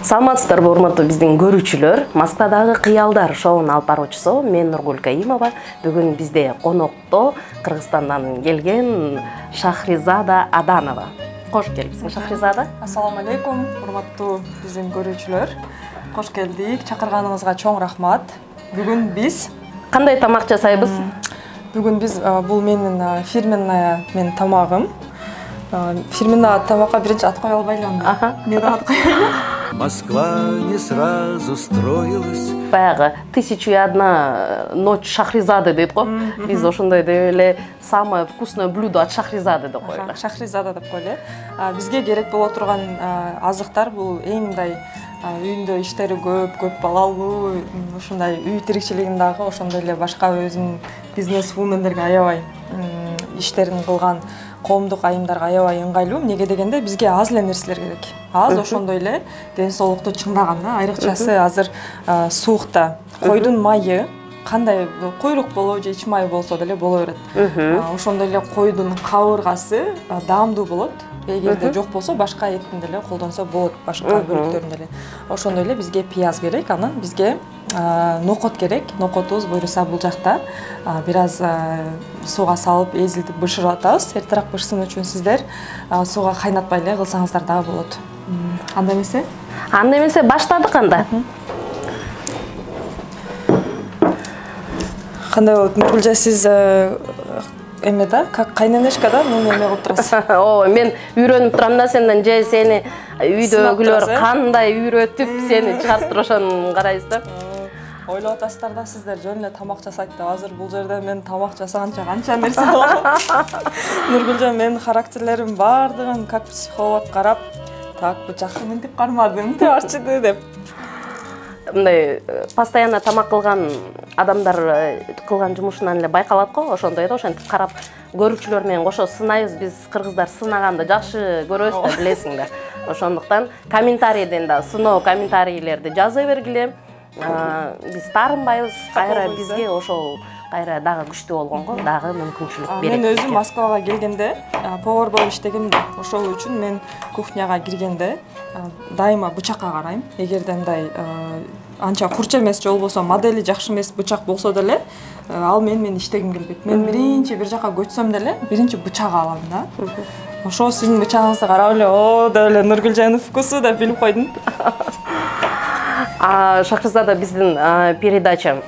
Саламатсыздарбы, урматтуу биздин көрүүчүлөр. Москвадагы кыялдар шоунун алып баруучусу мен Нургүл Каимова. Бүгүн бизде конокто Кыргызстандан келген Шахризада Аданова. Кош келипсиң, Шахризада. Ассаламу алейкум, урматтуу биздин көрүүчүлөр. Кош келдик. Чакырганыңызга чоң рахмат. Бүгүн биз кандай тамак жасайбыз? Бүгүн биз бул менин фирменная тамагым. Фирменный тамакка биринчи ат кое албайлы. Мен ат коём. Москва не сразу строилась. Баягы 1001 ночь Шахризады дейт го. Биз ошондой деп эле самое вкусное блюдо от Шахризады деп коелу. Шахризада деп коелу. Бизге керек боло турган азыктар бул эң мындай үйүндө иштери көп балалуу, ушундай үй тиричилигиндагы ошондой эле башка өзүнүн бизнес-вумендерге аябай иштерин кылган коомдук айымдарга аябай ыңгайлуу. Эмнеге дегенде бизге аз эле нерселер керек. Аз ошондой эле ден соолукту чыңдаган да. Айрыкчасы азыр суукта койдун майы кандай куйрук болобу же ич май болсо деле боло берет. Ошондой эле койдун кабыргасы даамдуу болот. Эгерде жок болсо башка эттин деле колдонсо болот, башка бөлүктөрүн деле. Ошондой эле бизге пияз керек, анан бизге нокот керек. Нокотубуз буюрса бул жакта бир аз сууга салып, эзилтип бышырып атабыз. Эртерээк бышсын үчүн сиздер сууга кайнатпай эле кылсаңыздар дагы болот. Анда эмесе? Анда эмесе баштадык анда. Кандай болот? Нургүлжа, сиз эме да, как кайненешка да, мени эме кылып турасыз. О, мен үйрөнүп турам да сенден, же сени үйдөгүлөр кандай үйрөтүп сени чыгарып турушун карайбыз да. Ойлоп атасыздар да, сиздер жөн эле тамак жасайт деп. Азыр бул жерде мен тамак жасаганча канча нерсе болот. Нургүлжа, менин характерлерим бардыгын как психолог карап, так бу жакшы мынтип кармадым, деп арчыды деп. Мындай постоянно тамак кылган адамдар кылган жумушунан эле байкалат го, ошондой да, ошентип карап көрүүчүлөр менен кошо сынайбыз. Биз кыргыздар сынаганды жакшы көрөбүз да, билесиң да. Ошондуктан комментарийден да сыноо комментарийлерди жаза бергиле. Биз таарынбайбыз, кайра бизге ошол кайра дагы күчтүү болгонго дагы мүмкүнчүлүк берет. Мен өзүм Москвага келгенде повар болуп иштегем да. Ошол үчүн мен кухняга киргенде дайыма бычакка карайм. Эгерде мындай анча курч эмес, же болбосо модели жакшы эмес бычак болсо деле, ал менин иштегим келбейт. Мен биринчи бир жака көчсөм деле, биринчи бычак алам да. Ошо сиздин бычагыңызды карап эле, о деп эле Нургүлжанын вкусу деп билип койдум. Шахризада, биздин передача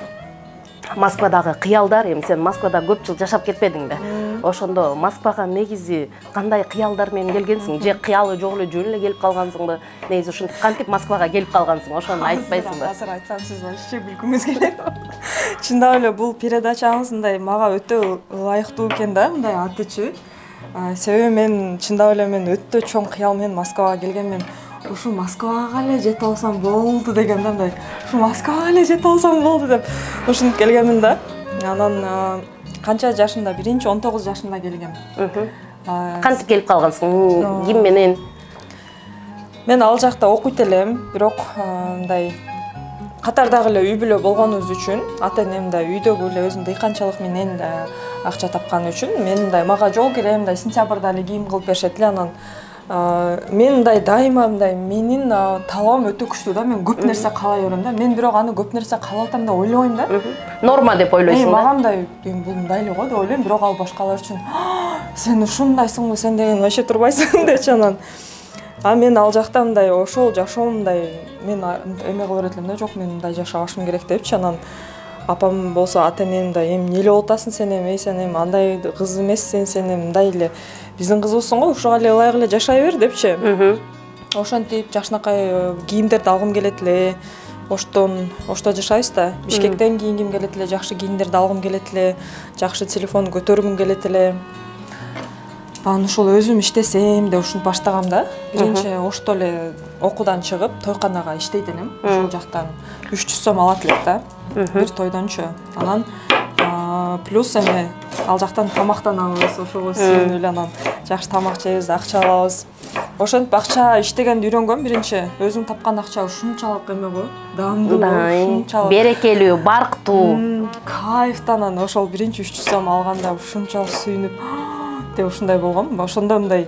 Москвадагы кыялдар. Эми сен Москвада көп жыл жашап кетпедиң да. Ошондо Москвага негизи кандай кыялдар менен келгенсиң? Же кыялы жок эле жөн эле келип калгансыңбы? Негизи ушинтип кантип Москвага келип калгансың? Ошону айтпайсыңбы? Азыр айтсам сиз вообще билгүңүз келет. Чындап эле бул передачаңыз мындай мага өтө ылайыктуу экен да, мындай атычы. Себеби мен чындап эле өтө чоң кыял менен Москвага келгенмен. Ушу Москвага эле жете алсам болду деген да, мындай. Ушу Москвага эле жете алсам болду деп ушинтип келгенмин да. Анан канча жашымда? Биринчи 19 жашымда келгем. Кантип келип калгансың? Ким менен? Мен ал жакта окуйт элем, бирок мындай катардагы эле үй бүлө болгонубуз үчүн, ата-энем да үйдөгү эле өзүнүн дыйканчылык менен акча тапкан үчүн мен мындай мага жол керек, мындай сентябрда эле кийим кылып беришет эле. Анан мен мындай дайыма мындай менин талабым өтө күчтүү да. Мен көп нерсе каалай берем да. Мен бирок аны көп нерсе каалап атам да ойлобойм да. Норма деп ойлойсуң да. Мага мындай бул мындай эле го деп ойлойм, бирок ал башкалар үчүн сен ушундайсыңбы, сен деген вообще турбайсың депчи. Анан мен ал жакта мындай ошол жашоом мындай мен эме кыла берет элем да, жок мен мындай жашабашым керек депчи. Анан апам болсо, ата-энем мындай эми эмне эле болуп атасың сен эми, сен эми андай кыз эмессиң, сен эми мындай эле биздин кызыбызсың го, ушуга эле ылайык эле жашай бер депчи. Ошентип жакшынакай кийимдерди алгым келет эле. Ошто жашайбыз да. Бишкектен кийингим келет эле, жакшы кийимдерди алгым келет эле, жакшы телефон көтөргүм келет эле. Анан ушул өзүм иштесем деп ушинтип баштагам да. Биринчи ошто эле окуудан чыгып тойканага иштейт элем. Ошол жактан 300 сом алат элек да. Бир тойдончу. Анан плюс эме ал жактан тамактанабыз, ошого сүйүнүп эле анан жакшы тамак жейбиз, акча алабыз. Ошентип акча иштегенди үйрөнгөм. Биринчи өзүм тапкан акча ушунчалык эме го, даамдуу, ушунчалык берекелүү, барктуу, кайфтан. Анан ошол биринчи 300 сом алганда ушунчалык сүйүнүп деп ушундай болгом. Ошондо мындай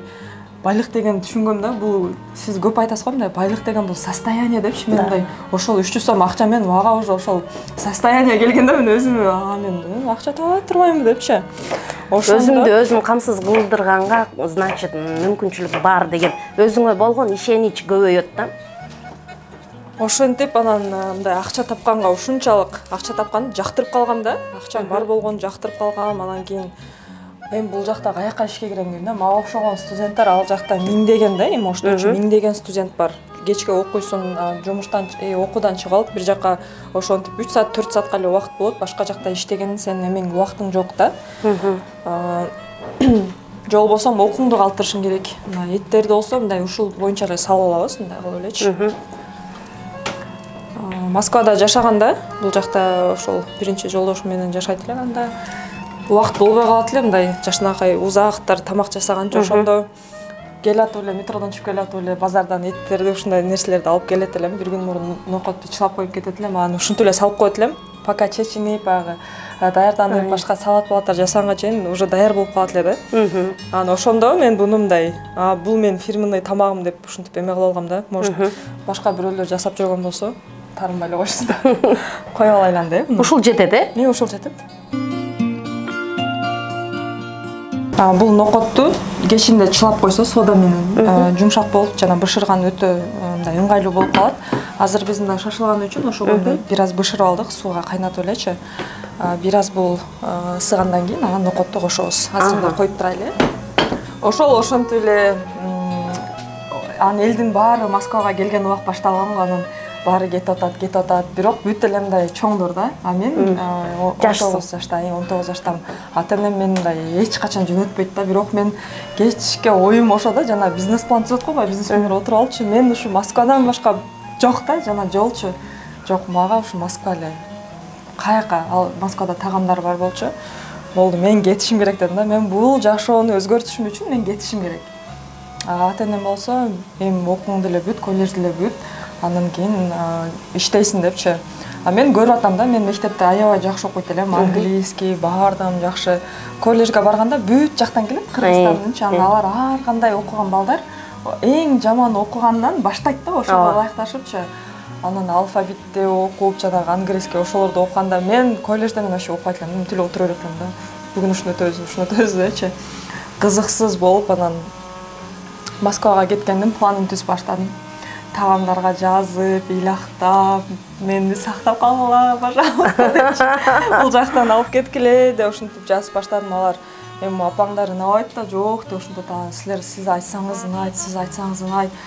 байлык деген түшүнгөм да, бул сиз көп айтасыз го, мындай байлык деген бул состояние депчи. Мен мындай ошол 300 сом акча мен мага уже ошол состояние келгенде мен өзүмө мен акча таба турбаймынбы депчи. Өзүңдү өзүң камсыз кылдырганга, значит, мүмкүнчүлүк бар деген өзүңө болгон ишенич көбөйөт да. Ошентип анан мындай акча тапканга ушунчалык акча тапканды жактырып калгам да. Акчам бар болгон жактырып калгам. Анан кийин эми бул жакта каяка ишке кирем дейм да. Мага окшогон студенттер ал жакта миңдеген да, эми ошточу миңдеген студент бар. Кечке окуйсуң, жумуштан окуудан чыгып алып бир жака ошентип 3 саат 4 саатка эле убакыт болот. Башка жакта иштеген сен эмең убактың жок да. Жол болсо окууңду калтырышың керек. Мына эттерди болсо мындай ушул боюнча эле салып алабыз, мындай кылып элечи. Москвада жашаганда, бул жакта ошол биринчи жолдошум менен жашайт элек, анда убакыт болбой калат эле, мындай жашынакай узактар тамак жасаганча ошондо келатып эле метродон чыгып келатып эле базардан эттерди ушундай нерселерди алып келет элем. Бир күн мурун нокотту чылап коюп кетет элем, анан ушинтип эле салып коет элем. Пока чечинип, баягы даярданып, башка салат палаттар жасаганга чейин уже даяр болуп калат эле да. Анан ошондо мен буну мындай, бул менин фирменный тамагым деп ушинтип эме кылып алгам да. Может, башка бирөөлөр жасап жүргөн болсо, тарынбай эле койсун да. Коюп алайлан деп. Ушул жетет, Мен ушул жетет. Бул нокотту кечинде чылап койсо сода менен жумшак болуп, жана бышырган өтө мындай ыңгайлуу болуп калат. Азыр биз мындай шашылган үчүн ошого бир аз бышырып алдык, сууга кайнатып элечи. Бир аз бул ысыгандан кийин анан нокотту кошобуз. Азыр да коюп турайлы. Ошол ошентип эле анан элдин баары Москвага келген убак башталган го, анан баары кетип атат, бирок бүт эле мындай чоңдор да. Мен 19 жаштамын. Ата-энем мен мындай эч качан жөнөтпөйт да, бирок мен кечке оюм ошо да, жана бизнес план түзөт го, бизнесмендер отуруп алчу. Мен ушу Москвадан башка жок да, жана жолчу. Жок, мага ушу Москва эле. Каяка, ал Москвада тагамдар бар болчу. Болду, мен кетишим керек дедим да. Мен бул жашоону өзгөртүшүм үчүн мен кетишим керек. Ата-энем болсо, эми окууңду эле бүт, коллежди эле бүт, андан кийин иштейсиң депчи. Мен көрүп атам да, мен мектепте аябай жакшы окуйт элем, английский баардыгым жакшы. Коллежге барганда бүт жактан келет, Кыргызстандан, анан алар ар кандай окуган балдар эң жаман окугандан баштайт да, ошого ылайыкташыпчы. Анан алфавитти окуп, жанагы английский ошолорду окуганда мен коллежде мен вообще окубайт элем, тил отура берет элем да. Бүгүн ушуну өтөбүз дечи. Кызыксыз болуп, анан Москвага кеткендин планын түзүп баштадым. Тагамдарга жазып, илактап, мени сактап калгыла, пожалуйста депчи. Бул жактан алып кеткиле деп ушинтип жазып баштадым. Алар эми апаңдар ынабайт да, жок деп ушинтип атат. Сиз айтсаңыз ынайт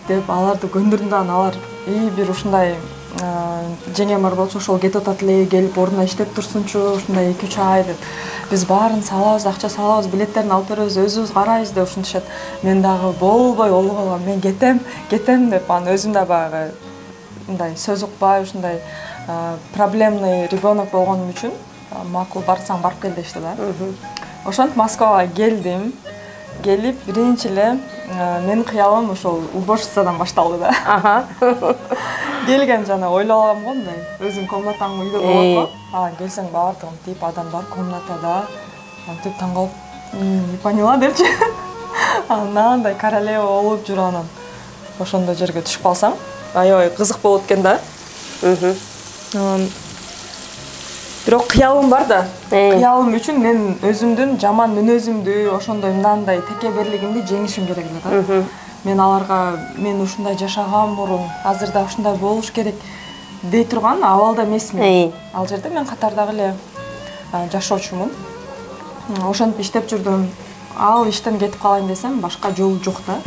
деп аларды көндүрдүм да, алар бир ушундай жеңем бар болчу, ошол кетип атат эле, келип ордуна иштеп турсунчу, ушундай 2-3 ай деп. Биз баарын салабыз, акча салабыз, билеттерин алып беребиз, өзүбүз карайбыз деп ушинтишет. Мен дагы болбой олгола, мен кетем деп, анан өзүм да баягы мындай сөз укпай, ушундай проблемный ребенок болгонум үчүн макул барсаң барып кел дешти да. Ошентип Москвага келдим. Келип биринчи эле менин кыялым ошол уборщицадан башталды да. Келген жана ойлоп алгам го, мындай өзүң комнатаң үйдө болот го. Келсең баардыгын тип адамдар комнатада. Антип таң калып, не поняла депчи. Анандай королева болуп жүрүп анан ошондой жерге түшүп калсаң, аябай кызык болот экен да. Бирок кыялым бар да. Кыялым үчүн мен өзүмдүн жаман мүнөзүмдү, ошондой мындай текеберлигимди жеңишим керек эле да. Мен аларга мен ушундай жашагам мурун, азыр да ушундай болуш керек дей турган абалда эмесмин. Ал жерде мен катардагы эле жашоочумун. Ошентип иштеп жүрдүм. Ал иштен кетип калайын десем, башка жол жок да.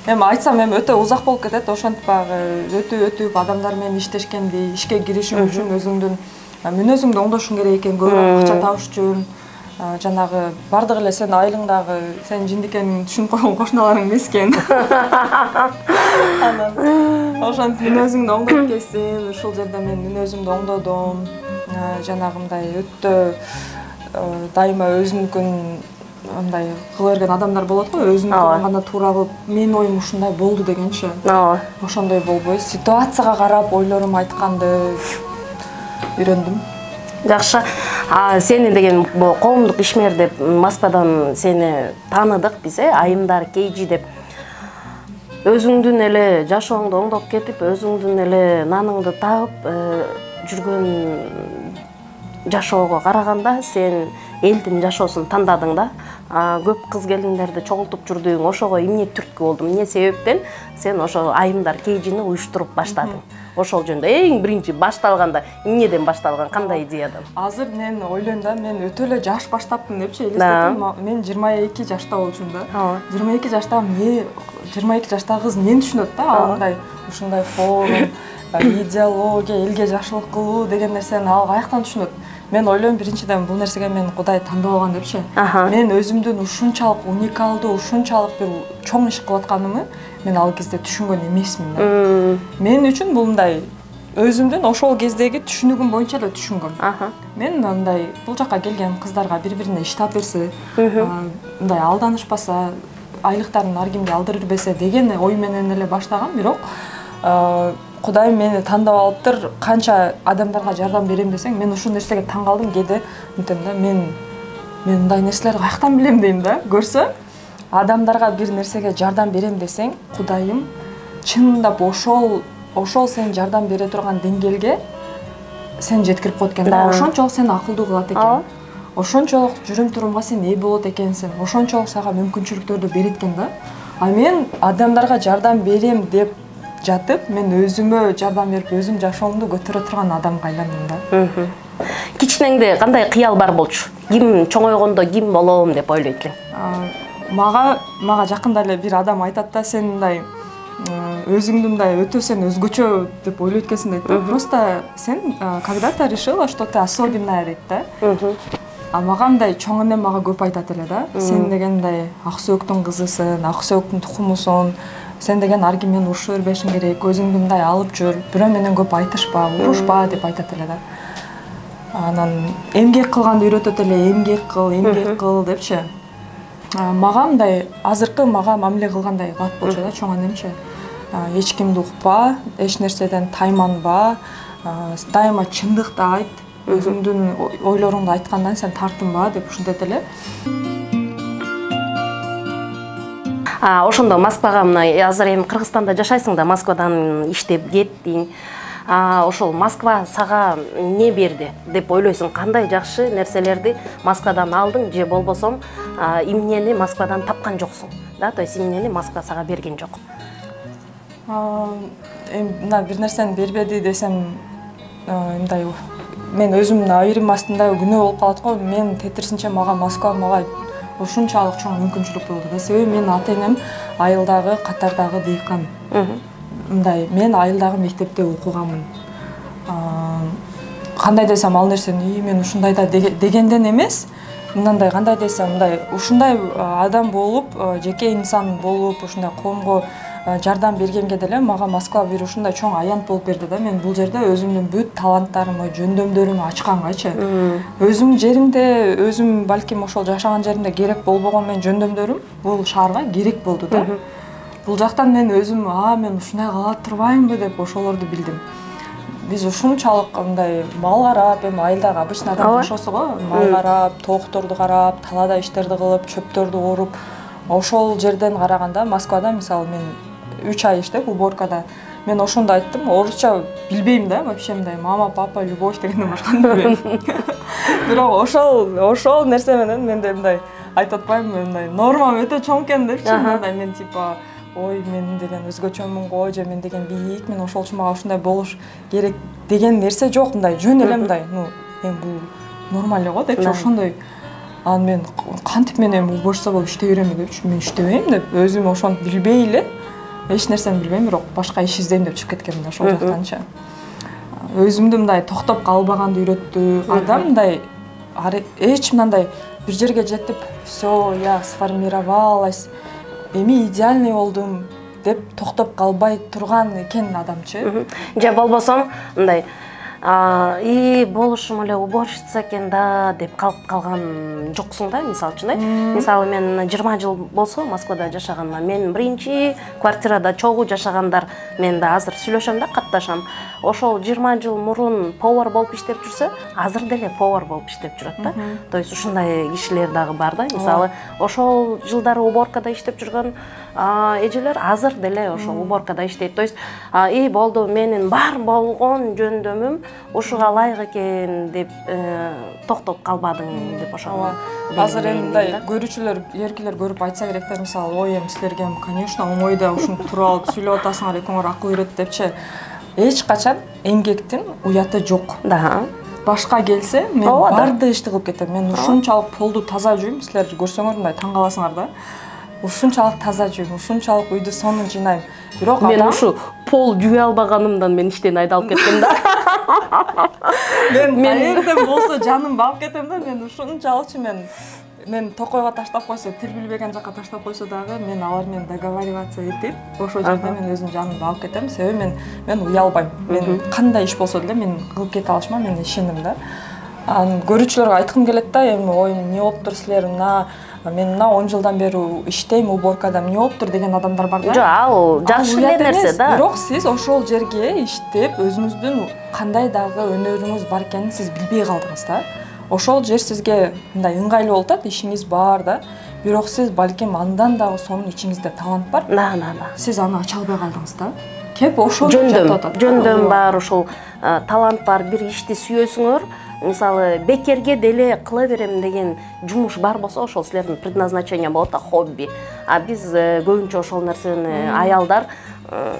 Эми айтсам өтө узак болуп кетет. Ошентип өтүп адамдар менен иштешкенди, ишке киришим үчүн өзүңдүн мүнөзүңдү оңдошуң керек экен, көбүрөөк акча табыш үчүн. Жанагы бардык эле сен айылыңдагы сен жиндикенин түшүнүп койгон кошуналарың эмес экен. Анан ошентип мүнөзүңдү оңдоп келсин. Ушул жерде мен мүнөзүмдү оңдодум. Жанагындай өтө дайыма өзүнүкүн мындай кыла берген адамдар болот го, өзүн кылганда туура кылып, менин оюм ушундай болду дегенчи. Ошондой болбой, ситуацияга карап ойлорум айтканды үйрөндүм. Жакшы. Сени деген коомдук ишмер деп Москвадан сени тааныдык биз, Айымдар Кейжи деп. Өзүңдүн эле жашооңду оңдоп кетип, өзүңдүн эле наныңды таап жүргөн жашоого караганда сен элдин жашоосун тандадың да. Көп кыз келиндерди чогултуп жүрдүң, ошого эмне түрткү болду? Эмне себептен сен ошо Айымдар Кейжини уюштуруп баштадың? Ошол жөнүндө эң биринчи башталганда эмнеден башталган, кандай идеядан? Азыр мен ойлойм да, мен өтө эле жаш баштаптым депчи элестетем. Мен 22 жашта болчумун да. 22 жашта 22 жаштагы кыз эмнени түшүнөт да? Андай ушундай форум, идеология, элге жакшылык кылуу деген нерсени ал каяктан түшүнөт? Мен ойлойм, биринчиден бул нерсеге мен Кудай тандап алган депчи. Мен өзүмдүн ушунчалык уникалдуу, ушунчалык бир чоң иш кылып атканымы мен ал кезде түшүнгөн эмесмин да. Мен үчүн бул мындай өзүмдүн ошол кездеги түшүнүгүм боюнча эле түшүнгөм. Мен мындай бул жака келген кыздарга бири-бирине иштеп берсе, мындай алданышпаса, айлыктарын ар кимге алдырып берсе деген ой менен эле баштагам, бирок Кудай мени тандап алыптыр. Канча адамдарга жардам берем десең, мен ушул нерсеге таң калдым. Кээде мынтем да, мен мындай нерселерди каяктан билем дейм да. Көрсө, адамдарга бир нерсеге жардам берем десең, Кудайым чындап ошол сен жардам бере турган деңгээлге сен жеткирип коет экен да. Ошончолук сени акылдуу кылат экен. Ошончолук жүрүм турумга сен ээ болот экенсиң. Ошончолук сага мүмкүнчүлүктөрдү берет экен да. Мен адамдарга жардам берем деп жатып, мен өзүмө жардам берип, өзүм жашоомду көтөрө турган адамга айландым да. Кичинеңде кандай кыял бар болчу? Ким чоңойгондо ким болом деп ойлойт элең? Мага жакында эле бир адам айтат да, сен мындай өзүңдү мындай өтө сен өзгөчө деп ойлойт экенсиң дейт. Просто сен когда-то решила, что ты особенная дейт да. Мага мындай чоң энем мага көп айтат эле да. Сен деген мындай ак сөөктүн кызысың, ак сөөктүн тукумусуң. Сен деген ар ким менен урушуп бербешиң керек, өзүңдү мындай алып жүр, бирөө менен көп айтышпа, урушпа деп айтат эле да. Анан эмгек кылганды үйрөтөт эле, эмгек кыл депчи. Мага мындай азыркы мага мамиле кылгандай кылат болчу да чоң энемчи. Эч кимди укпа, эч нерседен тайманба, дайыма чындыкты айт, өзүңдүн ойлоруңду айткандан сен тартынба деп ушинтет эле. Ошондо Москвага мына азыр эми Кыргызстанда жашайсың да, Москвадан иштеп кеттиң. Ошол Москва сага эмне берди деп ойлойсуң? Кандай жакшы нерселерди Москвадан алдың же болбосо эмнени Москвадан тапкан жоксуң? Да, то есть эмнени Москва сага берген жок? Мына бир нерсени бербеди десем, мындай мен өзүм айрым астында күнөө болуп калат го. Мен тетирисинче Москва мага ушунчалык чоң мүмкүнчүлүк болду. Себеби менин ата-энем айылдагы, катардагы дыйкан. Мындай мен айылдагы мектепте окуганмын. Кандай десем ал нерсени мен ушундайда дегенден эмес, мындай кандай десем, мындай ушундай адам болуп, жеке инсан болуп, ушундай коомго жардам бергенге деле мага Москва бир ушундай чоң аянт болуп берди да. Мен бул жерде өзүмдүн бүт таланттарымы, жөндөмдөрүмү ачкангачы. Өзүм жеримде, өзүм балким ошол жашаган жеримде керек болбогон мен жөндөмдөрүм бул шаарга керек болду да. Бул жактан мен өзүм, мен ушундай кала турбаймынбы деп ошолорду билдим. Биз ушунчалык мындай мал карап, эми айылдагы обычный адам жашоосу го, мал карап, тоокторду карап, талаада иштерди кылып, чөптөрдү ооруп, ошол жерден караганда Москвада мисалы мен 3 ай иштеп уборкада, мен ошондо айттым, орусча билбейм да, вообще мындай мама, папа, любовь дегенден башканы билбейм. Бирок ошол нерсе менен менде мындай айтып атпаймынбы, мындай нормам өтө чоң экен депчи, мындай мен типа ой, мен деген өзгөчөмүн го, же мен деген бийик, мен ошол үчүн мага ушундай болуш керек деген нерсе жок, мындай жөн эле мындай, эми бул нормал эле го депчи, ошондой. Анан мен кантип мен эми уборщица болуп иштей берем депчи, мен иштебейм деп, өзүм ошону билбей эле, эч нерсени билбейм, бирок башка иш издейм деп чыгып кеткенмин да ошол жактанчы. Өзүмдү мындай токтоп калбаганды үйрөттү. Адам мындай эч мындай бир жерге жетип, всё, я сформировалась, эми идеальный болдум деп токтоп калбай турган экен адамчы. Же болбосо мындай болушум эле уборщица экен да деп калып калган жоксуң да, мисалы үчүн, мисалы мен 20 жыл болсо Москвада жашаганыма, мен биринчи квартирада чогуу жашагандар, мен да азыр сүйлөшөм да, катташам. ошол 20 жыл мурун повар болуп иштеп жүрсө, азыр деле повар болуп иштеп жүрөт да. То есть ушундай кишилер дагы бар да. Мисалы, ошол жылдары уборкада иштеп жүргөн эжелер азыр деле ошол уборкада иштейт. То есть болду, менин бар болгон жөндөмүм ушуга ылайык экен деп токтоп калбадың деп ошол. Азыр эми мындай көрүүчүлөр, эркелер көрүп айтса керек да, мисалы, ой эми силерге конечно оңой да ушинтип туруп алып сүйлөп атасыңар, экөөңөр акыл үйрөт депчи. Эч качан эмгектин уяты жок. Да. Башка келсе, мен барды ишти кылып кетем. Мен ушунчалык полду таза жуйм, силер көрсөңөр мындай таң каласыңар да. Ушунчалык таза жуйм, ушунчалык үйдү сонун жыйнайм. Бирок мен ушу пол жуй албаганымдан мен иштен айдалып кеттим да. Мен каерден болсо жаным алып кетем да. Мен ушунчалыкчы мен токойго таштап койсо, тил билбеген жакка таштап койсо дагы мен алар менен договариваться этип, ошол жерде мен өзүм жанымды алып кетем. Себеби мен уялбайм. Мен кандай иш болсо деле мен кылып кете алышыма мен ишенем да. Көрүүчүлөргө айткым келет да, эми ой эмне болуптур силер мен 10 жылдан бери иштейм уборкада, эмне болуптур деген адамдар бар да. Жок, ал жакшы нерсе да. Бирок сиз ошол жерге иштеп, өзүңүздүн кандай дагы өнөрүңүз бар экенин сиз билбей калдыңыз да. Ошол жер сизге мындай ыңгайлуу болуп атат, ишиңиз бар да. Бирок сиз балким андан дагы сонун ичиңизде талант бар. Да. Сиз аны ача албай калдыңыз да. Кеп ошол жатып атат. Жөндөм бар, ошол талант бар, бир ишти сүйөсүңөр. Мисалы, бекерге деле кыла берем деген жумуш бар болсо, ошол силердин предназначение болот да, хобби. Биз көбүнчө ошол нерсени аялдар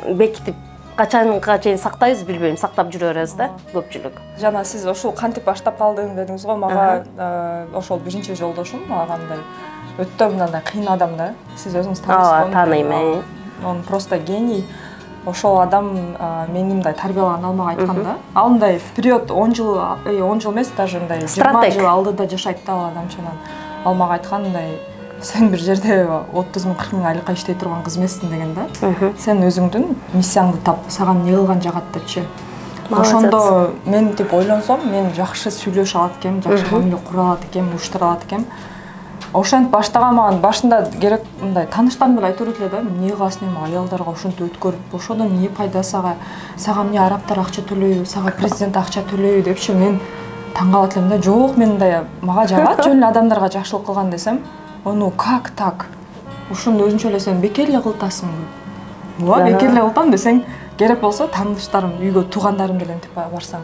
бекитип качанга чейин сактайбыз, билбейм, сактап жүрө беребиз да, көпчүлүк. Жана сиз ошол кантип баштап калдың дедиңиз го, мага ошол биринчи жолдошум мага мындай өтө мындай кыйын адам да. Сиз өзүңүз тааныйм. Он просто гений. Ошол адам мени мындай тарбиялаган алмага айткан да. Ал мындай вперед 10 жыл эмес, даже мындай 20 жыл алдыда жашайт да ал адамчанан. Ал мага айткан мындай, сен бир жерде 30 000 40 000 айлыкка иштей турган кыз эмессиң деген да. Сен өзүңдүн миссияңды тап, саган эмне кылган жагат депчи. Ошондо мен деп ойлонсом, мен жакшы сүйлөшө алат экенмин, жакшы мамиле кура алат экенмин, уюштура алат экенмин. Ошентип баштаган маган башында керек мындай тааныштарым деле айтып эле да, эмне кыласың эми аялдарга ошентип өткөрүп, ошодон эмне пайда сага эмне арабтар акча төлөйбү, сага президент акча төлөйбү депчи мен таң калат элем да. Жок, мен мындай мага жагат жөн эле адамдарга жакшылык кылган десем, ону как так? Ушуну өзүнчө эле сен бекер эле кылтасың. Ооба, бекер эле кылтам десең, керек болсо тааныштарым, үйгө туугандарым деле антип барсаң.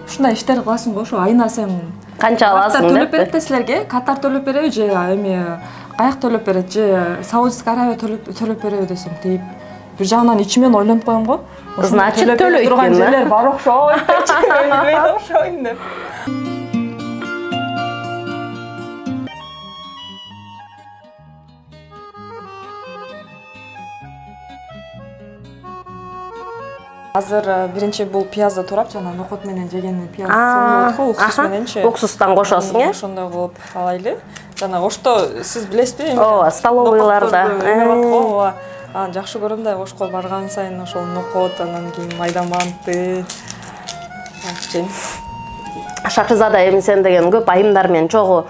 Ушундай иштер кыласың го, ошо айына сен канча аласың деп. Төлөп берет силерге, Катар төлөп береби же эми каяк төлөп берет же Саудовская Аравия төлөп береби десем, тип бир жагынан ичимен ойлонуп коем го. Значит, төлөйт турган жерлер бар окшойт депчи, ойлойт окшойм деп. Азыр биринчи бул пиязды турап, жана нокот менен жегенин пияз уксус мененчи. Уксустан кошосуң, э? Ошондой кылып алайлы. Жана ошто сиз билесизби? Ооба, столовыйларда. Ооба. Жакшы көрөм да, ошко барган сайын ошол нокот, анан кийин майда манты. Шахризада эми сен деген көп айымдар менен чогуу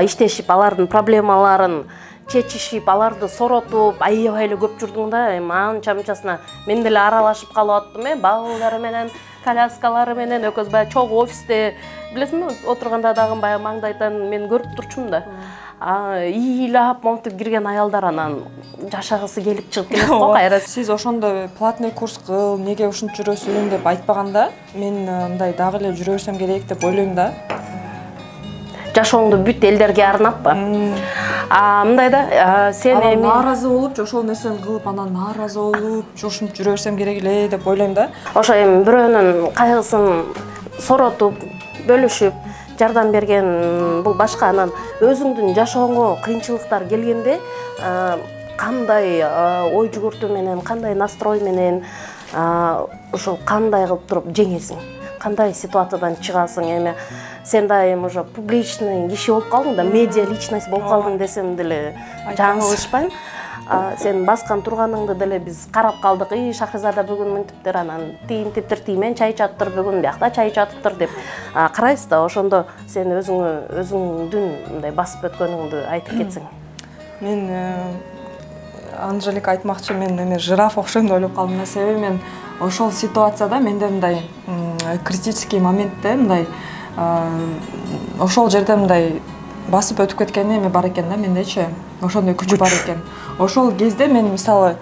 иштешип, алардын проблемаларын чечишип, аларды соротуп, аябай эле көп жүрдүң да. Эми анча-мынчасына мен деле аралашып калып аттым, балалары менен, коляскалары менен, экөөбүз баягы чогуу офисте, билесиңби, отурганда дагы баягы маңдайдан мен көрүп турчумун да. Ыйлап, монтип кирген аялдар анан жашагысы келип чыгып келет го кайра. Сиз ошондо платный курс кыл, неге ушинтип жүрөсүң деп айтпаганда, мен мындай дагы эле жүрө берсем керек деп ойлойм да. Жашооңду бүт элдерге арнаппы? Мындай да, сен эми нааразы болуп, ошол нерсени кылып, анан нааразы болуп, ушинтип жүрө берсем керек эле деп ойлойм да. Ошо эми бирөөнүн кайгысын соротуп, бөлүшүп, жардам берген бул башка. Анан өзүңдүн жашооңо кыйынчылыктар келгенде кандай ой жүгүртүү менен, кандай настрой менен, ошол кандай кылып туруп жеңесиң? Кандай ситуациядан чыгасың? Эми сен да эми уже публичный киши болуп калдың да, медиа личность болуп калдың десем деле жаңылышпайм. Сен баскан турганыңды деле биз карап калдык. Шахризада бүгүн мынтиптир, анан тиинтиптир, тиймен чай ичатыптыр, бүгүн биякта чай ичатыптыр деп карайсыз да. Ошондо сен өзүңдүн мындай басып өткөнүңдү айтып кетсең. Мен Анжелика айтмакчы, мен эме жираф окшойм деп ойлоп калдым. Себеби мен ошол ситуацияда менде мындай критический моментте мындай ошол жерде мындай басып өтүп кеткен эме бар экен да мендечи, ошондой күч бар экен. Ошол кезде мен мисалы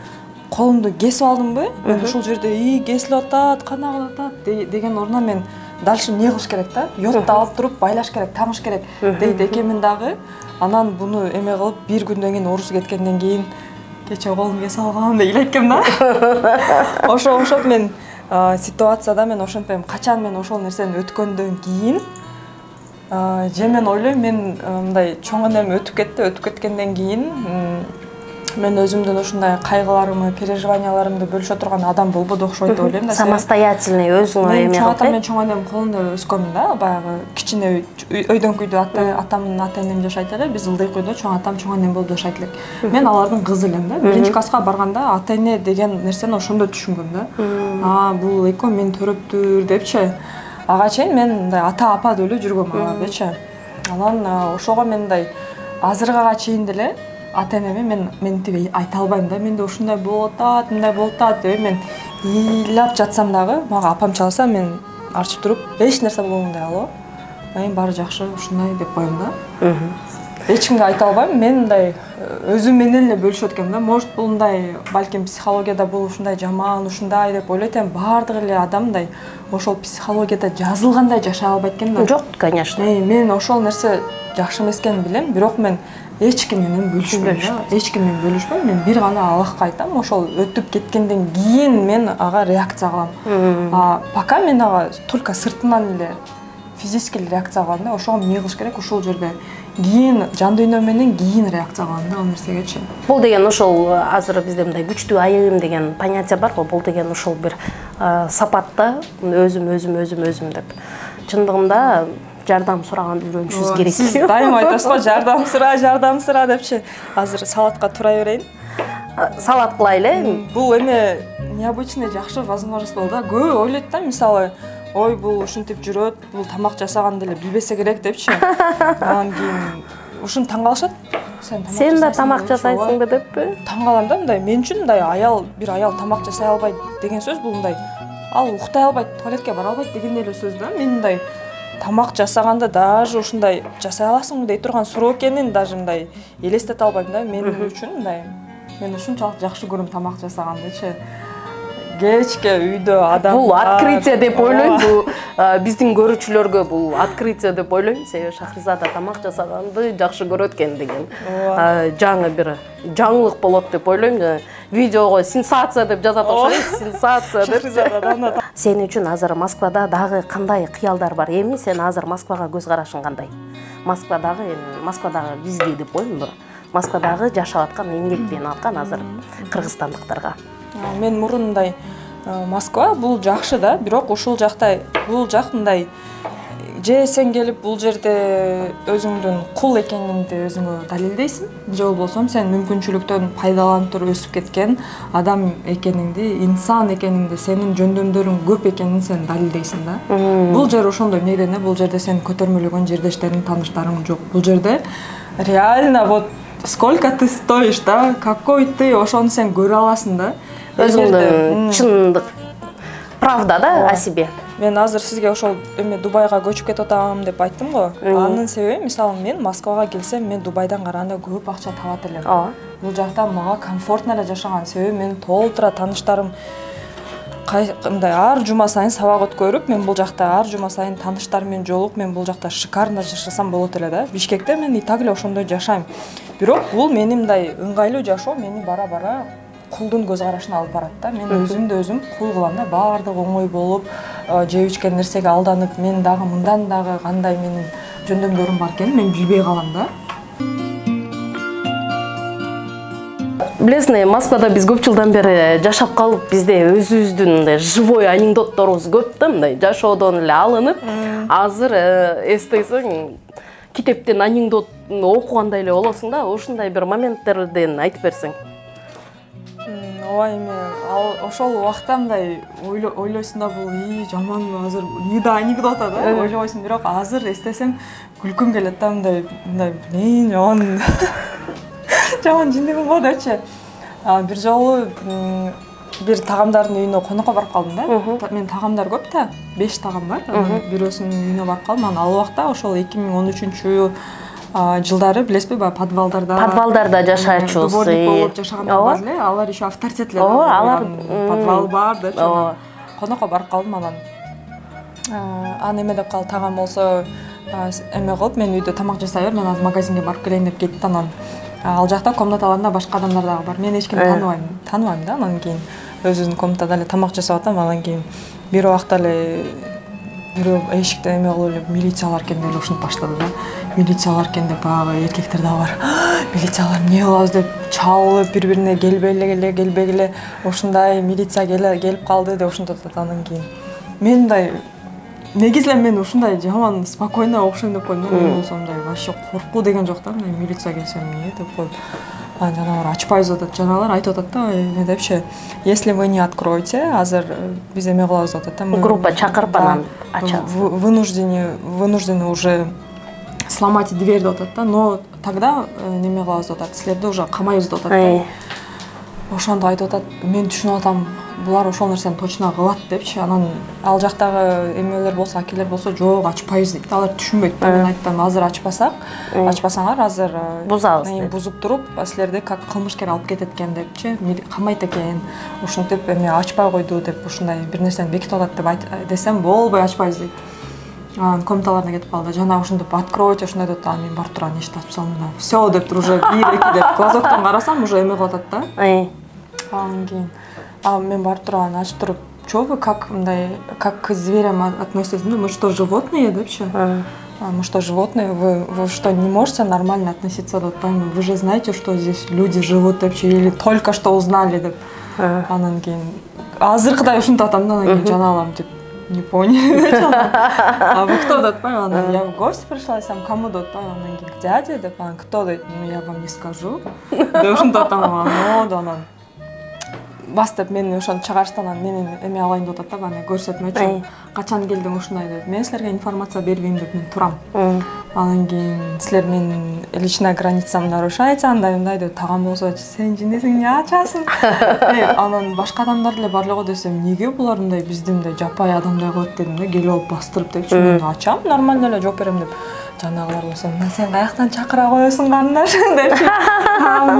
колумду кесип алдымбы, мен ушул жерде кесилип атат, канагып атат деген ордуна мен дальше эмне кылыш керек да? Йодду алып туруп байлаш керек, таңыш керек дейт экенмин дагы. Анан буну эме кылып бир күндөн кийин оорусу кеткенден кийин кече колум кесип алгам деп ыйлайт да. Ошоп мен ситуацияда мен ошентпейм. Качан мен ошол нерсени өткөндөн кийин же мен ойлойм мен мындай чоң энем өтүп кеткенден кийин мен өзүмдүн ушундай кайгыларымды, переживанияларымды бөлүшө турган адам болбоду окшойт деп ойлойм да. Самостоятельный өзүңө эме кылып. Мен чоң энем колунда өскөмүн да, баягы кичине өйдөн күйдө атамдын ата энем жашайт эле, биз ылдый күйдө чоң атам, чоң энем болуп жашайт элек. Мен алардын кызы элем да. Биринчи класска барганда ата эне деген нерсени ошондо түшүнгөм да. Бул экөө мен төрөптүр депчи. Ага чейин мен мындай ата апа деп эле жүргөм алардычы. Анан ошого мен мындай азыркыга чейин деле ата энеме мен тиги айта албайм да. Менде ушундай болуп атат, мындай болуп атат деп мен ыйлап жатсам дагы, мага апам чалса мен арчып туруп, эч нерсе болбогондай, алло. Мен баары жакшы, ушундай деп коем да. Эч кимге айта албайм. Мен мындай өзүм менен эле бөлүшөт экенмин да. Может бул мындай балким психологияда бул ушундай жаман, ушундай деп ойлойт эм. Баардык эле адам мындай ошол психологияда жазылгандай жашай албайт экен да. Жок, конечно. Мен ошол нерсе жакшы эмес экенин билем, бирок мен эч ким менен бөлүшпөйм да. Эч ким менен бөлүшпөйм. Мен бир гана Аллахка айтам, ошол өтүп кеткенден кийин мен ага реакция кылам. Пока мен ага только сыртынан эле физически реакция кылам да. Ошого эмне кылыш керек? Ушул жерде кийин жан дүйнө менен кийин реакция кылам да ал нерсегечи. Бул деген ошол азыр бизде мындай күчтүү айыгым деген понятие бар го. Бул деген ошол бир сапатта өзүм деп. Чындыгында жардам сураганды үйрөнүшүбүз керек. Сиз дайыма айтасыз го жардам сура депчи. Азыр салатка тура берейин. Салат кылайлы. Бул эме необычный жакшы возможность болду да. Көп ойлойт да, мисалы ой бул ушинтип жүрөт, бул тамак жасаганды эле билбесе керек депчи. Анан кийин ушуну таң калышат. Сен да тамак жасайсыңбы деппи? Таң калам да, мындай мен үчүн мындай бир аял тамак жасай албайт деген сөз бул мындай ал уктай албайт, туалетке бара албайт дегендей эле сөз да. Мен мындай тамак жасаганды даже ушундай жасай аласыңбы дей турган суроо экенин даже мындай элестете албайм да. Мен үчүн мындай мен ушунчалык жакшы көрөм тамак жасагандычы. Кечке үйдө адам. Бул открытие деп ойлойм. Бул биздин көрүүчүлөргө бул открытие деп ойлойм. Себеби Шахризада тамак жасаганды жакшы көрөт экен деген. Жаңы бир жаңылык болот деп ойлойм. Видеого сенсация деп жазат окшойт. Сенсация деп. Шахризада. Сен үчүн азыр Москвада дагы кандай кыялдар бар? Эми сен азыр Москвага көз карашың кандай? Москвадагы бизди деп коеюн. Москвадагы жашап аткан, эмгектенип аткан азыр кыргызстандыктарга. Мен мурундай Москва бул жакшы да, бирок ушул жакта бул жак мындай же сен келип бул жерде өзүңдүн кул экениңди өзүңө далилдейсиң, же болбосо сен мүмкүнчүлүктөн пайдаланып туруп өсүп кеткен адам экениңди, инсан экениңди, сенин жөндөмдөрүң көп экенин сен далилдейсиң да. Бул жер ошондой эмнеден бул жерде сен көтөрмөлөгөн жердештериң, тааныштарың жок. Бул жерде реально вот сколько ты стоишь, да, какой ты, ошону сен көрө аласың да. Өзүңдүн чындык правда да о себе. Мен азыр сизге ошол эме Дубайга көчүп кетип атам деп айттым го. Анын себеби мисалы мен Москвага келсем, мен Дубайдан караганда көп акча табат элем. Бул жакта мага комфортно эле жашаган себеби менин толтура тааныштарым мындай ар жума сайын сабак өткөрүп, мен бул жакта ар жума сайын тааныштарым менен жолугуп, мен бул жакта шикарно жашасам болот эле да. Бишкекте мен и так эле ошондой жашайм. Бирок бул менин мындай ыңгайлуу жашоо мени бара-бара кулдун көз карашына алып барат да. Мен өзүмдү өзүм кул кылам да, баардыгы оңой болуп, жеп ичкен нерсеге алданып, мен дагы мындан дагы кандай менин жөндөмдөрүм бар экенин мен билбей калам да. Билесиң, Москвада биз көп жылдан бери жашап калып, бизде өзүбүздүн мындай живой анекдотторубуз көп да, мындай жашоодон эле алынып, азыр эстейсиң, китептен анекдот окугандай эле болосуң да, ушундай бир моменттерден айтып берсең. Ой, эме ошол убакта мындай ойлойсуң да, бул жаманбы азыр, да анекдот да, ойлобойсуң, бирок азыр эстесем күлкүм келет да, мындай жаман жаман жиндигим го депчи. Бир жолу бир тагамдардын үйүнө конокко барып калдым да. Мен тагамдар көп да, 5 тагам бар. Бирөөсүнүн үйүнө барып калдым. Анан ал убакта ошол 2013 жылдары билесизби, баягы подвалдарда жашачубуз. Дворник болуп жашагандар бар эле, алар еще авторитетлер. Алар подвал бар деп. Конокко барып калдым анан. Аны эме деп калды, тагам болсо эме кылып, мен үйдө тамак жасай бер, мен азыр магазинге барып келейин деп кетти. Анан ал жакта комнаталарында башка адамдар дагы бар. Мен эч кимди тааныбайм да. Анан кийин өзүнүн комнатада эле тамак жасап атам. Анан кийин бир убакта эле бирөө эшикте эме кылып эле милициялар экен деп ушинтип баштады да. Милициялар экен деп баягы эркектер дагы бар. Милициялар эмне кылабыз деп чалып бири-бирине келбегиле ушундай милиция келип калды деп ушинтип атат. Анан кийин мен мындай негизи эле мен ушундай жаман спокойно окшойм деп койдум. Мен болсо мындай вообще коркуу деген жок да. Мындай милиция келсе эмне деп коюп. Жанагылар ачпайбыз деп атат. Жанагылар айтып атат да, эме депчи, если вы не откроете, азыр биз эме кылабыз деп атат да. Группа чакырып анан ачабыз. Вынуждены уже сломать дверь деп атат да, но тогда неме кылабыз деп атат. Силерди уже камайбыз деп атат да. Ошондо айтып атат, мен түшүнүп атам, булар ошол нерсени точно кылат депчи. Анан ал жактагы эмелер болсо, акелер болсо, жок, ачпайбыз дейт. Алар түшүнбөйт. Мен айттым, азыр ачпасаңар азыр бузабыз. Бузуп туруп, силерди как кылмышкер алып кетет экен депчи, камайт экен. Ушинтип эме ачпай койду деп ушундай бир нерсени бекитип атат деп десем, болбой ачпайбыз дейт. Комнаталарына кетип калды. Жана ушинтип откройте ушундай деп атат. Мен барып турам, эшикти ачып салдым да. Всё деп туруп уже 1-2 деп глазоктон карасам, уже эме кылып атат да. Анан кийин мен барып туруп аны ачып туруп, "Чё вы как мындай, как к зверям относитесь? Мы что, животные?" депчи. "Мы что, животные? Вы что, не можете нормально относиться деп атпаймынбы? Вы же знаете, что здесь люди живут депчи, или только что узнали" деп. Анан кийин азыркыдай ушинтип атам да. Анан кийин жанагыларым деп не поняли. А вы кто деп атпайм? Анан я в гости пришла, сам кому деп атпайм? Анан кийин к дяде деп. Анан кто дейт? "Ну я вам не скажу" деп ушинтип атам. Анан бастап мени ошону чыгарышты. Анан менин эме алайын деп атат да, аны көрсөтмөчү. Качан келдиң ушундай деп. Мен силерге информация бербейм деп мен турам. Анан кийин силер менин личный границамды нарушаете, андай деп. Тагам болсо, сен жинесиң, эмне ачасың? Анан башка адамдар деле бар эле го десем, неге булар мындай бизди мындай жапай адамдай кылат дедим да, келип алып бастырып депчи. Мен ачам, нормально эле жооп берем деп. Жанагылар болсо, "Сен каяктан чакыра коесуң карындаш" депчи.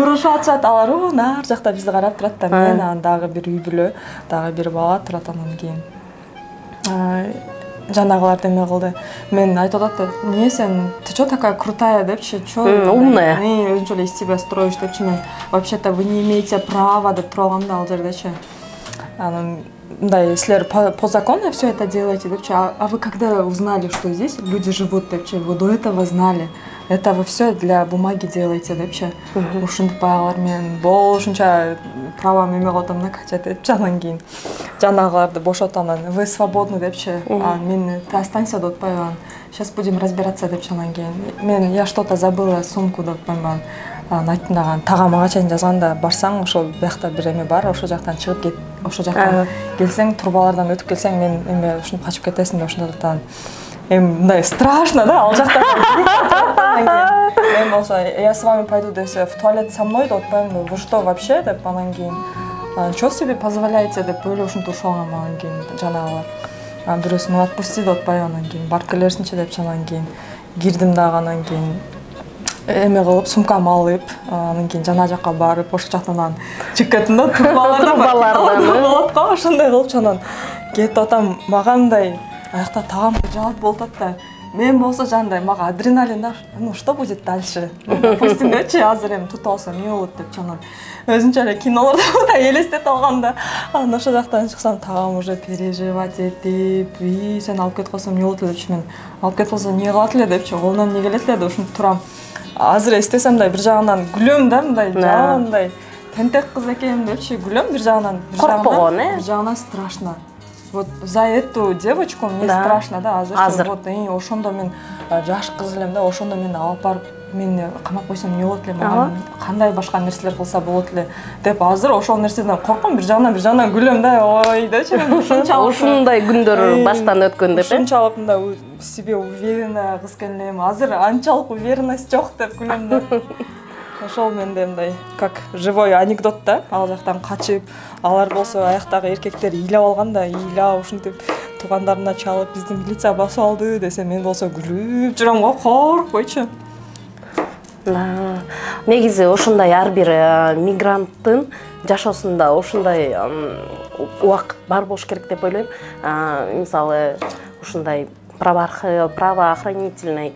Урушуп атышат. Алар нар жакта бизди карап турат да. Мен анан дагы бир үй бүлө, дагы бир бала турат. Анан кийин жанагылар эме кылды. Мен айтып атат, "Эмне сен, ты чё такая крутая" депчи. "Чё умная? Өзүнчө эле из себя строишь" депчи. Мен "Вообще-то вы не имеете права" деп тура алгам да ал жердечи. Анан мындай, "Силер по закону все это делаете" депчи. "А вы когда узнали, что здесь люди живут" депчи. "Вы до этого знали. Это вы все для бумаги делаете" депчи. Ушинтип баягылар мен болушунча правам эме кылып атам да, качать депчи. Анан кийин жанагыларды бошотуп анан "Вы свободны" депчи. Мен "Ты останься" деп атпайбы. "Сейчас будем разбираться" депчи. Анан кийин мен "Я что-то забыла, сумку" деп атпаймынбы. Анан айттым дагы, "Тагам ага чейин жазганда барсаң, ошол биякта бир эме бар, ошол жактан чыгып кет. Ошол жактан келсең, трубалардан өтүп келсең, мен эме ушинтип качып кетесиң" деп ушундай атат. Мындай страшно да, ал жакта. Мен болсо, "Я с вами пойду" десе, "В туалет со мной" деп атпаймынбы. "Вы что вообще" деп. Анан кийин "Что себе позволяете" деп эле ушинтип ушалгам. Анан кийин жанагылар бирөөсүн "Отпусти" деп атпайбы. Анан кийин "Барып келерсиңчи" депчи. Анан кийин кирдим дагы. Анан кийин эме кылып, сумкамды алып, анан кийин жана жакка барып, ошол жактан анан чыгып кеттим да, трубалардан ошондой кылып анан кетип атам. Мага мындай аякта тагам жалп болуп атат да. Мен болсо жандай, мага адреналин да. "Ну что будет дальше? Допустим, депчи, азыр эми тутуп алсам эмне болот" депчи. Анан өзүнчө эле кинолордо да элестетип алгам да. Анан ошол жактан чыксам, тагам уже переживать этип, "Сени алып кетип калсам эмне болот эле" депчи. Мен "Алып кетип калсам эмне кылат эле" депчи. "Колунан эмне келет эле" деп ушинтип турам. Азыр эстесем мындай бир жагынан күлөм да, мындай жагандай тентек кыз экеним депчи, күлөм бир жагынан, бир жагынан страшно. Вот за эту девочку мне страшно да, азыр вот ошондо мен жаш кыз элем да, ошондо мени алып барып мени камап койсом эмне болот эле, мага кандай башка нерселер кылса болот эле деп азыр ошол нерседен корком, бир жагынан күлөм да, ой депчи. Ушундай күндөр баштан өткөн деп. Ушунчалык мындай себе уверенная кыз экен элем. Азыр анчалык уверенность жок деп күлөм да. ошол менде мындай как живой анекдот да, ал жактан качып, алар болсо аяктагы эркектер ыйлап алганда, ыйлап ушинтип туугандарына чалып, бизди милиция басып алды десе, мен болсо күлүп жүрөм го, коркпойчу. Негизи ошондой ар бир мигранттын жашоосунда ошондой убакыт бар болуш керек деп ойлойм. Мисалы ушундай правоохранительный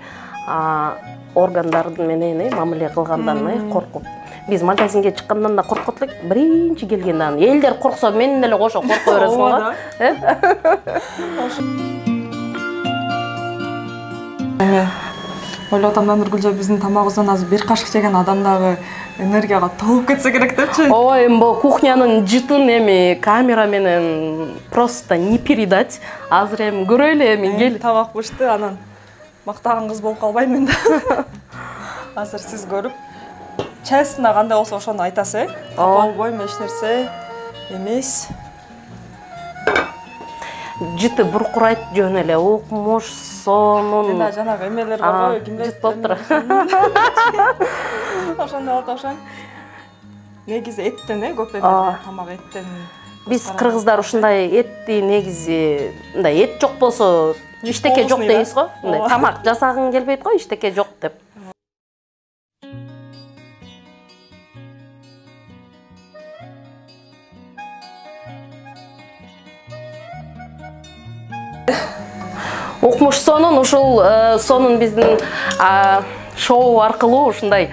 органдардын менен мамиле кылгандан коркуп. Биз магазинге чыккандан да коркот элек, биринчи келгенден. Элдер корксо менен эле кошо корко бересиң го. Ойлоп атамдан Нургүлжа биздин тамагыбыздан азыр бир кашык жеген адам дагы энергияга толуп кетсе керек депчи. Ой, бул кухнянын жытын эми камера менен просто не передать. Азыр эми көрөйлү эми кел. Тамак бышты, анан мактаган кыз болуп калбайм мен да. Азыр сиз көрүп, честно кандай болсо ошону айтасыз, болбойм, эч нерсе эмес. Жыты буркурайт жөн эле, укмуш, сонун. Мен жанагы эмелер бар го, кимдер жыт болуп турат. Ошондой болот ошон. Негизи эттен көп эмне, тамак эттен. Биз кыргыздар ушундай этти негизи, мындай эт жок болсо иштеке жок дейбиз го. Мындай тамак жасагың келбейт го, иштеке жок деп. Укмуш сонун, ушул сонун биздин шоу аркылуу ушундай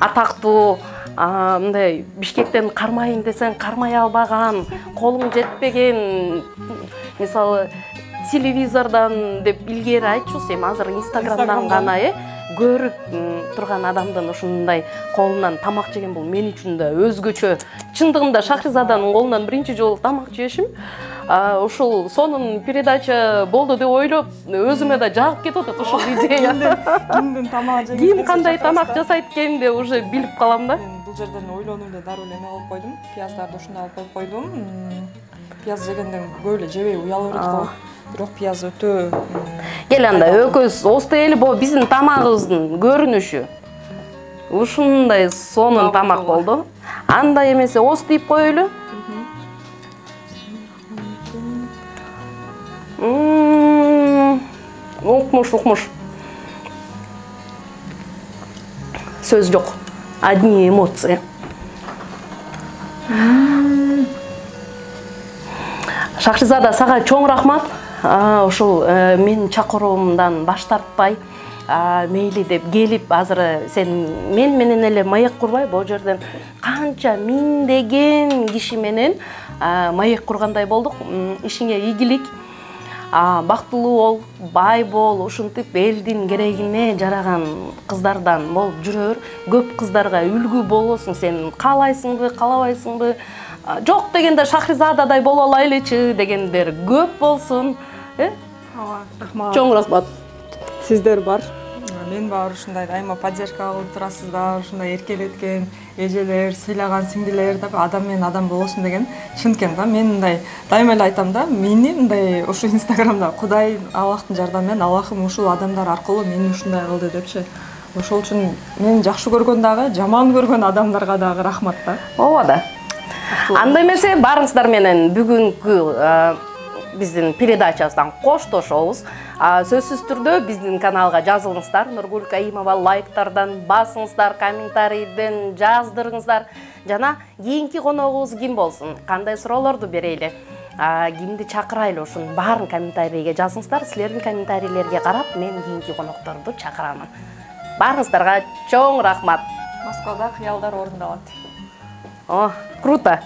атактуу мындай Бишкектен кармайын десең кармай албаган, колуң жетпеген, мисалы телевизордон деп илгери айтчусуз, эми азыр Инстаграмдан гана көрүп турган адамдын ушундай колунан тамак жеген бул мен үчүн да өзгөчө. Чындыгында Шахризаданын колунан биринчи жолу тамак жешим ушул сонун передача болду деп ойлоп, өзүмө да жагып кетип атат ушул идея. Кимдин тамак жеген, ким кандай тамак жасайт экенин де уже билип калам да. Мен бул жерден ойлонуп эле дароо эле эме кылып койдум. Пияздарды ушундай алып койдум. Пияз жегенден көп эле жебей уялып берет го. Бирок пияз өтө. Кел анда өкөз остой эле бу биздин тамагыбыздын көрүнүшү. Ушундай сонун тамак болду. Андай эмесе остойп коелу. Укмуш. Сөз жок. Одни эмоции. Шахризада, сага чоң рахмат. Ушул менин чакыруумдан баш тартпай, мейли деп келип, азыр сен мен менен эле маек курбай, бул жерден канча миңдеген киши менен маек кургандай болдук. Ишиңе ийгилик, бактылуу бол, бай бол, ушинтип элдин керегине жараган кыздардан болуп жүрөр. Көп кыздарга үлгү болосуң, сен каалайсыңбы, каалабайсыңбы? Жок дегенде Шахризададай боло алайлычы дегендер көп болсун. Рахмат. Чоң рахмат. Сиздер бар. Мен бар ушундай дайыма поддержка кылып турасыздар, ушундай эркелеткен эжелер, сыйлаган сиңдилер деп адам менен адам болосун деген чынкен да. Мен мындай дайыма эле айтам да, мени мындай ушу Инстаграмда Кудай Аллахтын жардамы менен Аллахым ушул адамдар аркылуу мени ушундай кылды депчи. Ошол үчүн мен жакшы көргөн дагы, жаман көргөн адамдарга дагы рахмат да. Ооба да. Анда эмесе барыңыздар менен бүгүнкү биздин передачасынан коштошобуз. Сөзсүз түрдө биздин каналга жазылыңыздар. Нургүл Каимова лайктардан басыңыздар, комментарийден жаздырыңыздар. Жана кийинки коногубуз ким болсун? Кандай суроолорду берели? Кимди чакырайлы? Ушунун баарын комментарийге жазыңыздар. Силердин комментарийлерге карап мен кийинки конокторду чакырамын. Барыңыздарга чоң рахмат. Москвада кыялдар орундалат. О, круто.